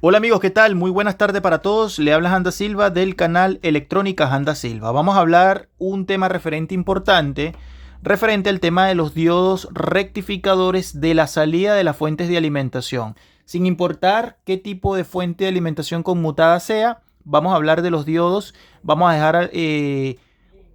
Hola amigos, ¿qué tal? Muy buenas tardes para todos. Le habla Janda Silva del canal Electrónica Janda Silva. Vamos a hablar un tema importante, referente al tema de los diodos rectificadores de la salida de las fuentes de alimentación. Sin importar qué tipo de fuente de alimentación conmutada sea, vamos a hablar de los diodos. Vamos a dejar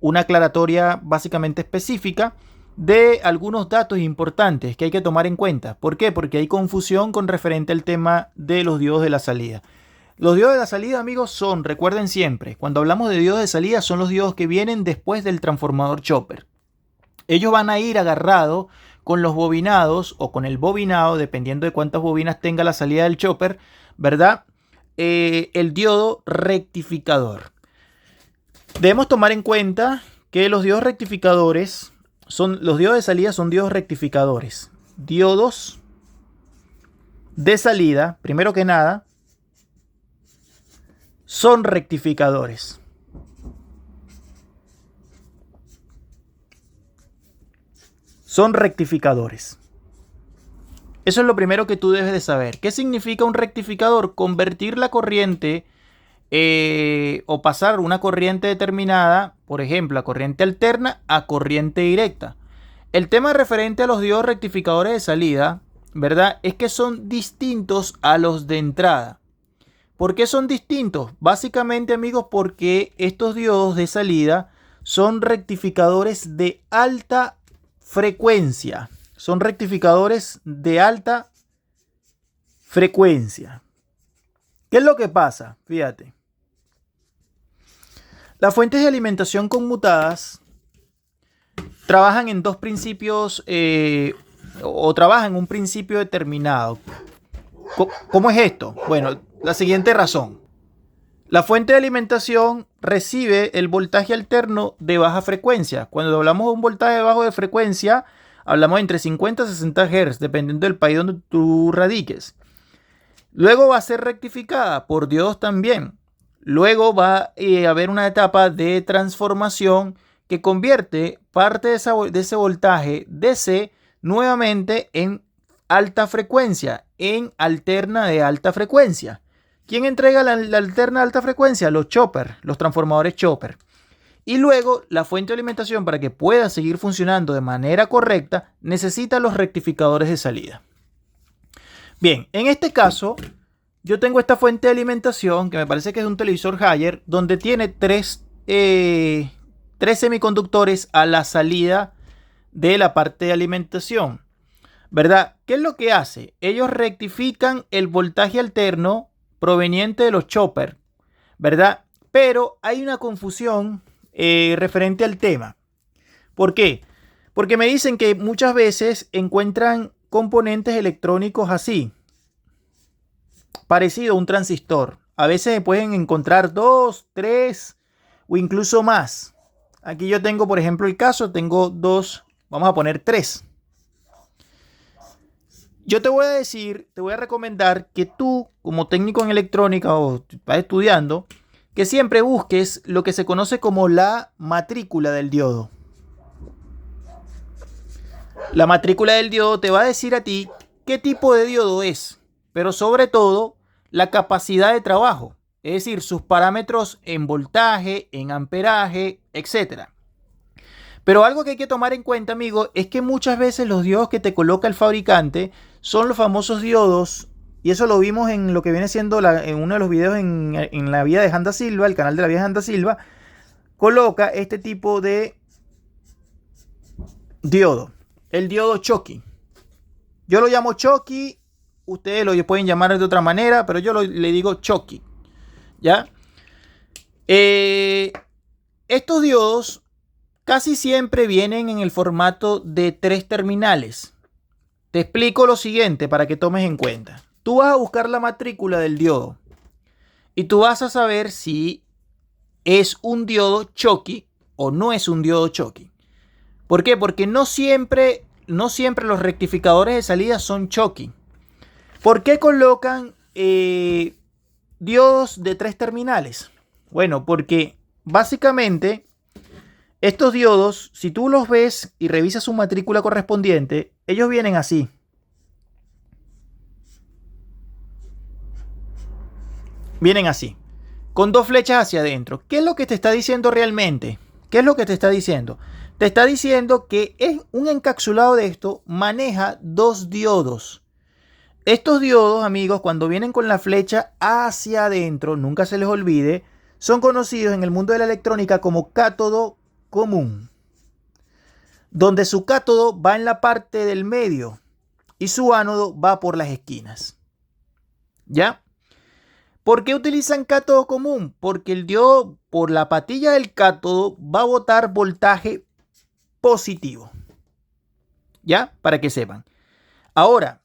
una aclaratoria básicamente específica de algunos datos importantes que hay que tomar en cuenta. ¿Por qué? Porque hay confusión con referente al tema de los diodos de la salida. Los diodos de la salida, amigos, recuerden siempre, cuando hablamos de diodos de salida, son los diodos que vienen después del transformador chopper. Ellos van a ir agarrados con los bobinados o con el bobinado, dependiendo de cuántas bobinas tenga la salida del chopper, ¿verdad? El diodo rectificador. Debemos tomar en cuenta que los diodos rectificadores los diodos de salida son diodos rectificadores. Diodos de salida, primero que nada, son rectificadores. Son rectificadores. Eso es lo primero que tú debes de saber. ¿Qué significa un rectificador? Convertir la corriente o pasar una corriente determinada, por ejemplo, la corriente alterna a corriente directa. El tema referente a los diodos rectificadores de salida, ¿verdad? Es que son distintos a los de entrada. ¿Por qué son distintos? Básicamente, amigos, porque estos diodos de salida son rectificadores de alta frecuencia. Son rectificadores de alta frecuencia. ¿Qué es lo que pasa? Fíjate. Las fuentes de alimentación conmutadas trabajan en dos principios o trabajan en un principio determinado. ¿Cómo es esto? Bueno, la siguiente razón. La fuente de alimentación recibe el voltaje alterno de baja frecuencia. Cuando hablamos de un voltaje bajo de frecuencia, hablamos entre 50 y 60 Hz, dependiendo del país donde tú radiques. Luego va a ser rectificada por diodos también. Luego va a haber una etapa de transformación que convierte parte de ese voltaje DC nuevamente en alta frecuencia, en alterna de alta frecuencia. ¿Quién entrega la alterna de alta frecuencia? Los chopper, los transformadores chopper. Y luego la fuente de alimentación, para que pueda seguir funcionando de manera correcta, necesita los rectificadores de salida. Bien, en este caso, yo tengo esta fuente de alimentación que me parece que es un televisor Haier, donde tiene tres semiconductores a la salida de la parte de alimentación, ¿verdad? ¿Qué es lo que hace? Ellos rectifican el voltaje alterno proveniente de los chopper, ¿verdad? Pero hay una confusión referente al tema. ¿Por qué? Porque me dicen que muchas veces encuentran componentes electrónicos así, parecido a un transistor. A veces se pueden encontrar 2, 3 o incluso más. Aquí yo tengo, por ejemplo, el caso, tengo 2, vamos a poner 3. Yo te voy a recomendar que tú, como técnico en electrónica o estás estudiando, que siempre busques lo que se conoce como la matrícula del diodo. La matrícula del diodo te va a decir a ti qué tipo de diodo es, pero sobre todo la capacidad de trabajo, es decir, sus parámetros en voltaje, en amperaje, etc. Pero algo que hay que tomar en cuenta, amigo, es que muchas veces los diodos que te coloca el fabricante son los famosos diodos, y eso lo vimos en lo que viene siendo en uno de los videos en la vida de Janda Silva, el canal de la vida de Janda Silva, coloca este tipo de diodo, el diodo Schottky. Yo lo llamo Schottky, ustedes lo pueden llamar de otra manera, pero yo le digo Schottky, ¿ya? Estos diodos casi siempre vienen en el formato de 3 terminales. Te explico lo siguiente para que tomes en cuenta. Tú vas a buscar la matrícula del diodo y tú vas a saber si es un diodo Schottky o no es un diodo Schottky. ¿Por qué? Porque no siempre los rectificadores de salida son Schottky. ¿Por qué colocan diodos de 3 terminales? Bueno, porque básicamente estos diodos, si tú los ves y revisas su matrícula correspondiente, ellos vienen así. vienen así, con dos flechas hacia adentro. ¿Qué es lo que te está diciendo realmente? ¿Qué es lo que te está diciendo? Te está diciendo que un encapsulado de esto maneja dos diodos. Estos diodos, amigos, cuando vienen con la flecha hacia adentro, nunca se les olvide, son conocidos en el mundo de la electrónica como cátodo común, donde su cátodo va en la parte del medio y su ánodo va por las esquinas. ¿Ya? ¿Por qué utilizan cátodo común? Porque el diodo por la patilla del cátodo va a botar voltaje positivo. ¿Ya? Para que sepan. Ahora,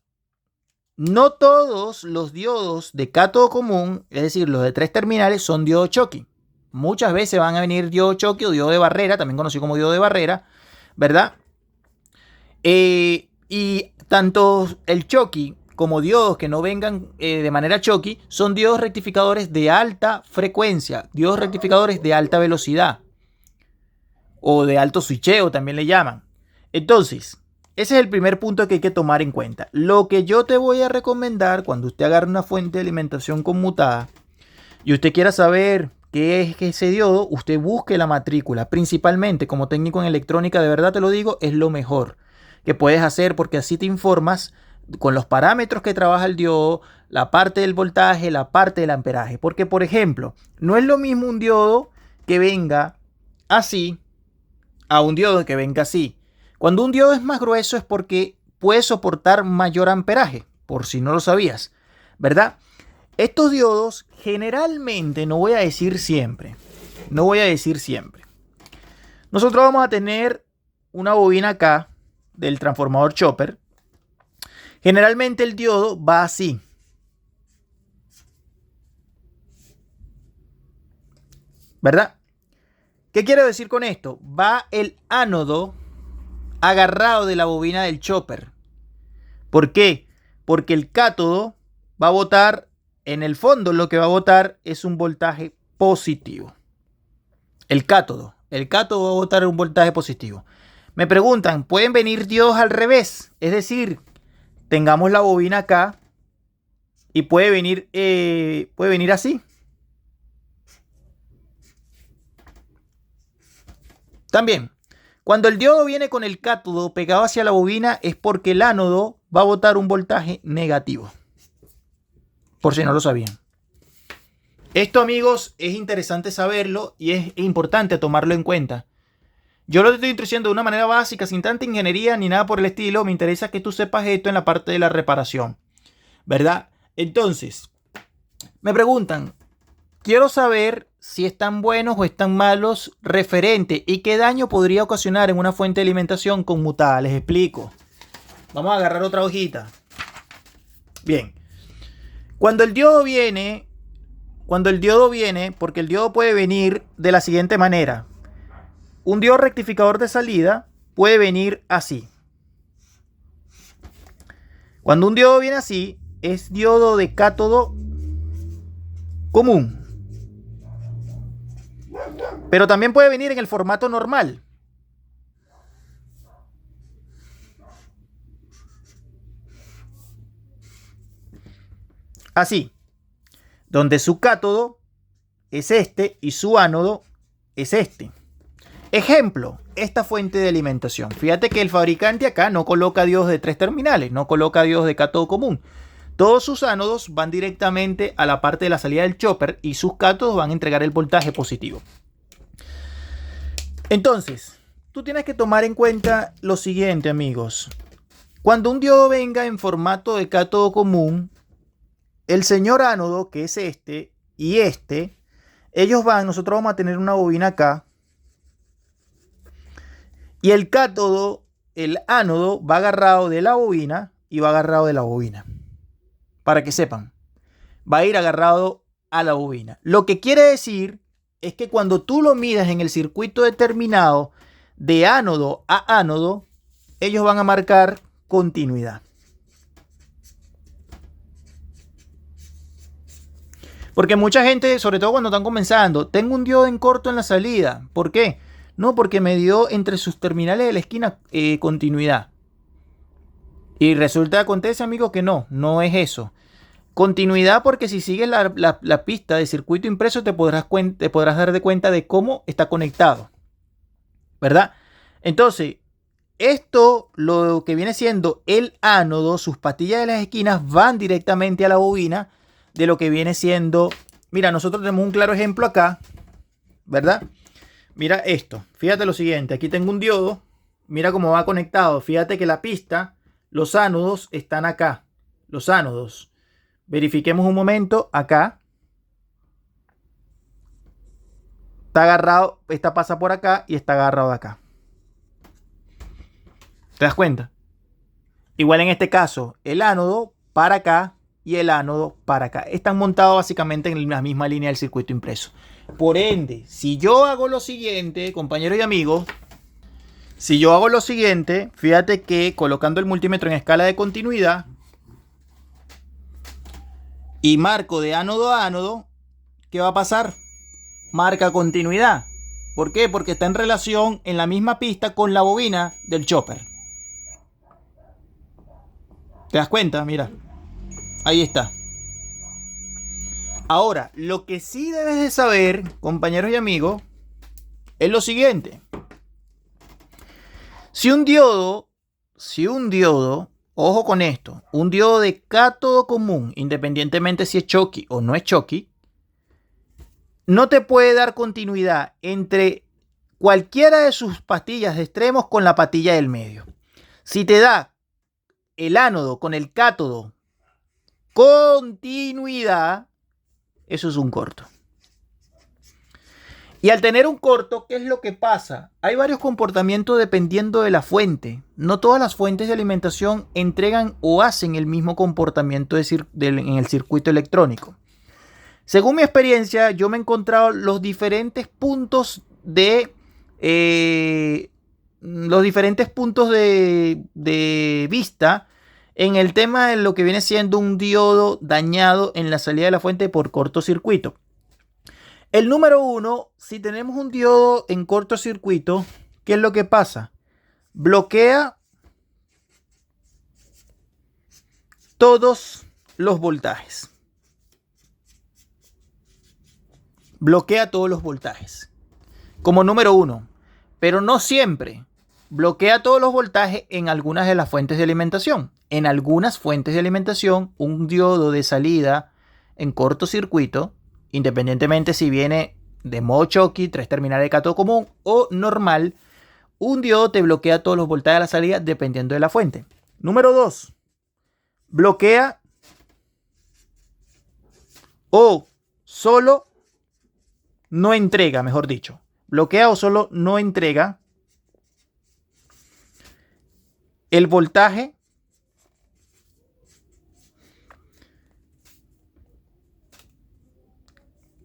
no todos los diodos de cátodo común, es decir, los de 3 terminales, son diodo Schottky. Muchas veces van a venir diodo Schottky o diodo de barrera, también conocido como diodo de barrera, ¿verdad? Y tanto el Schottky como diodos que no vengan de manera Schottky son diodos rectificadores de alta frecuencia, diodos rectificadores de alta velocidad o de alto switcheo también le llaman. Entonces, ese es el primer punto que hay que tomar en cuenta. Lo que yo te voy a recomendar cuando usted agarre una fuente de alimentación conmutada y usted quiera saber qué es ese diodo, usted busque la matrícula. Principalmente como técnico en electrónica, de verdad te lo digo, es lo mejor que puedes hacer porque así te informas con los parámetros que trabaja el diodo, la parte del voltaje, la parte del amperaje. Porque, por ejemplo, no es lo mismo un diodo que venga así a un diodo que venga así. Cuando un diodo es más grueso es porque puede soportar mayor amperaje, por si no lo sabías, ¿verdad? Estos diodos generalmente, no voy a decir siempre, nosotros vamos a tener una bobina acá del transformador chopper. Generalmente el diodo va así. ¿Verdad? ¿Qué quiero decir con esto? Va el ánodo agarrado de la bobina del chopper. ¿Por qué? Porque el cátodo va a botar, en el fondo lo que va a botar es un voltaje positivo. El cátodo va a botar un voltaje positivo. Me preguntan, ¿pueden venir diodos al revés? Es decir, tengamos la bobina acá y puede venir así. También, cuando el diodo viene con el cátodo pegado hacia la bobina es porque el ánodo va a botar un voltaje negativo. Por si no lo sabían. Esto, amigos, es interesante saberlo y es importante tomarlo en cuenta. Yo lo estoy introduciendo de una manera básica, sin tanta ingeniería ni nada por el estilo. Me interesa que tú sepas esto en la parte de la reparación, ¿verdad? Entonces, me preguntan, quiero saber si están buenos o están malos referente y qué daño podría ocasionar en una fuente de alimentación conmutada. Les explico. Vamos a agarrar otra hojita. Bien. Cuando el diodo viene, porque el diodo puede venir de la siguiente manera. Un diodo rectificador de salida puede venir así. Cuando un diodo viene así, es diodo de cátodo común. Pero también puede venir en el formato normal. Así. Donde su cátodo es este y su ánodo es este. Ejemplo, esta fuente de alimentación. Fíjate que el fabricante acá no coloca diodos de 3 terminales, no coloca diodos de cátodo común. Todos sus ánodos van directamente a la parte de la salida del chopper y sus cátodos van a entregar el voltaje positivo. Entonces, tú tienes que tomar en cuenta lo siguiente, amigos. Cuando un diodo venga en formato de cátodo común, el señor ánodo, que es este y este, nosotros vamos a tener una bobina acá. Y el cátodo, el ánodo, va agarrado de la bobina y va agarrado de la bobina. Para que sepan, va a ir agarrado a la bobina. Lo que quiere decir es que cuando tú lo midas en el circuito determinado de ánodo a ánodo, ellos van a marcar continuidad. Porque mucha gente, sobre todo cuando están comenzando, tengo un diodo en corto en la salida. ¿Por qué? No, porque me dio entre sus terminales de la esquina continuidad. Y acontece, amigos, que no es eso. Continuidad porque si sigues la pista de circuito impreso te podrás dar de cuenta de cómo está conectado, ¿verdad? Entonces, esto, lo que viene siendo el ánodo, sus patillas de las esquinas van directamente a la bobina de lo que viene siendo... Mira, nosotros tenemos un claro ejemplo acá, ¿verdad? Mira esto, fíjate lo siguiente, aquí tengo un diodo, mira cómo va conectado, fíjate que la pista, los ánodos están acá, los ánodos. Verifiquemos un momento, acá. Está agarrado, esta pasa por acá y está agarrado de acá. ¿Te das cuenta? Igual en este caso, el ánodo para acá y el ánodo para acá. Están montados básicamente en la misma línea del circuito impreso. Por ende, si yo hago lo siguiente, compañeros y amigos, si yo hago lo siguiente, fíjate que colocando el multímetro en escala de continuidad y marco de ánodo a ánodo, ¿qué va a pasar? Marca continuidad. ¿Por qué? Porque está en relación en la misma pista con la bobina del chopper. ¿Te das cuenta? Mira. Ahí está. Ahora, lo que sí debes de saber, compañeros y amigos, es lo siguiente. Si un diodo, ojo con esto, un diodo de cátodo común, independientemente si es Schottky o no es Schottky, no te puede dar continuidad entre cualquiera de sus pastillas de extremos con la patilla del medio. Si te da el ánodo con el cátodo continuidad, eso es un corto. Y al tener un corto, ¿qué es lo que pasa? Hay varios comportamientos dependiendo de la fuente. No todas las fuentes de alimentación entregan o hacen el mismo comportamiento en el circuito electrónico. Según mi experiencia, yo me he encontrado los diferentes puntos de vista en el tema de lo que viene siendo un diodo dañado en la salida de la fuente por cortocircuito. El número 1, si tenemos un diodo en cortocircuito, ¿qué es lo que pasa? Bloquea todos los voltajes. Bloquea todos los voltajes. Como número 1. Pero no siempre. Bloquea todos los voltajes en algunas de las fuentes de alimentación. En algunas fuentes de alimentación, un diodo de salida en cortocircuito, independientemente si viene de modo Schottky, 3 terminales de cátodo común o normal, un diodo te bloquea todos los voltajes a la salida dependiendo de la fuente. Número 2. Bloquea o solo no entrega, mejor dicho. Bloquea o solo no entrega el voltaje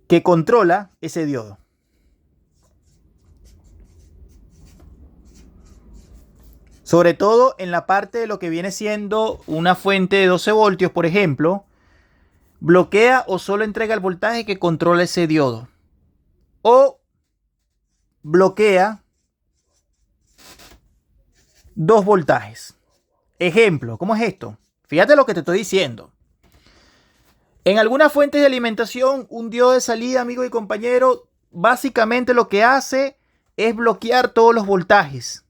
que controla ese diodo. Sobre todo en la parte de lo que viene siendo una fuente de 12 voltios, por ejemplo, bloquea o solo entrega el voltaje que controla ese diodo. O bloquea 2 voltajes. Ejemplo, ¿cómo es esto? Fíjate lo que te estoy diciendo. En algunas fuentes de alimentación, un diodo de salida, amigo y compañero, básicamente lo que hace es bloquear todos los voltajes.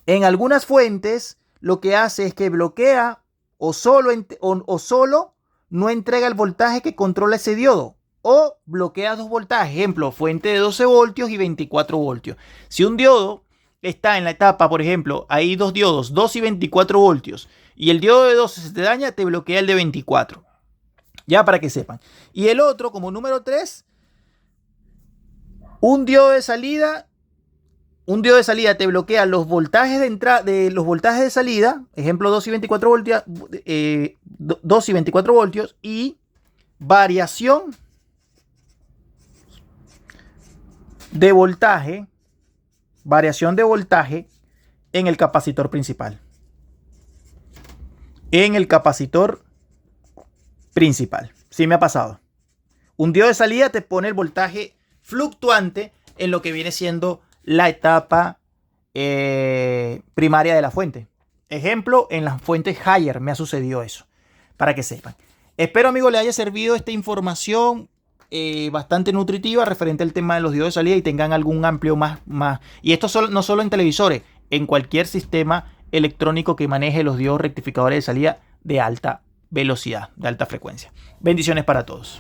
En algunas fuentes, lo que hace es que bloquea o solo no entrega el voltaje que controla ese diodo. O bloquea 2 voltajes. Ejemplo, fuente de 12 voltios y 24 voltios. Si un diodo está en la etapa, por ejemplo, hay 2 diodos, 2 y 24 voltios, y el diodo de 12 se te daña, te bloquea el de 24. Ya para que sepan. Y el otro, como número 3, un diodo de salida te bloquea los voltajes de entrada de los voltajes de salida, ejemplo 2 y 24 voltios, 2 y 24 voltios y variación de voltaje en el capacitor principal. Sí me ha pasado. Un diodo de salida te pone el voltaje fluctuante en lo que viene siendo la etapa primaria de la fuente. Ejemplo, en las fuentes Haier me ha sucedido eso, para que sepan. Espero, amigo, le haya servido esta información bastante nutritiva referente al tema de los diodos de salida y tengan algún amplio más. Y esto no solo en televisores, en cualquier sistema electrónico que maneje los diodos rectificadores de salida de alta velocidad, de alta frecuencia. Bendiciones para todos.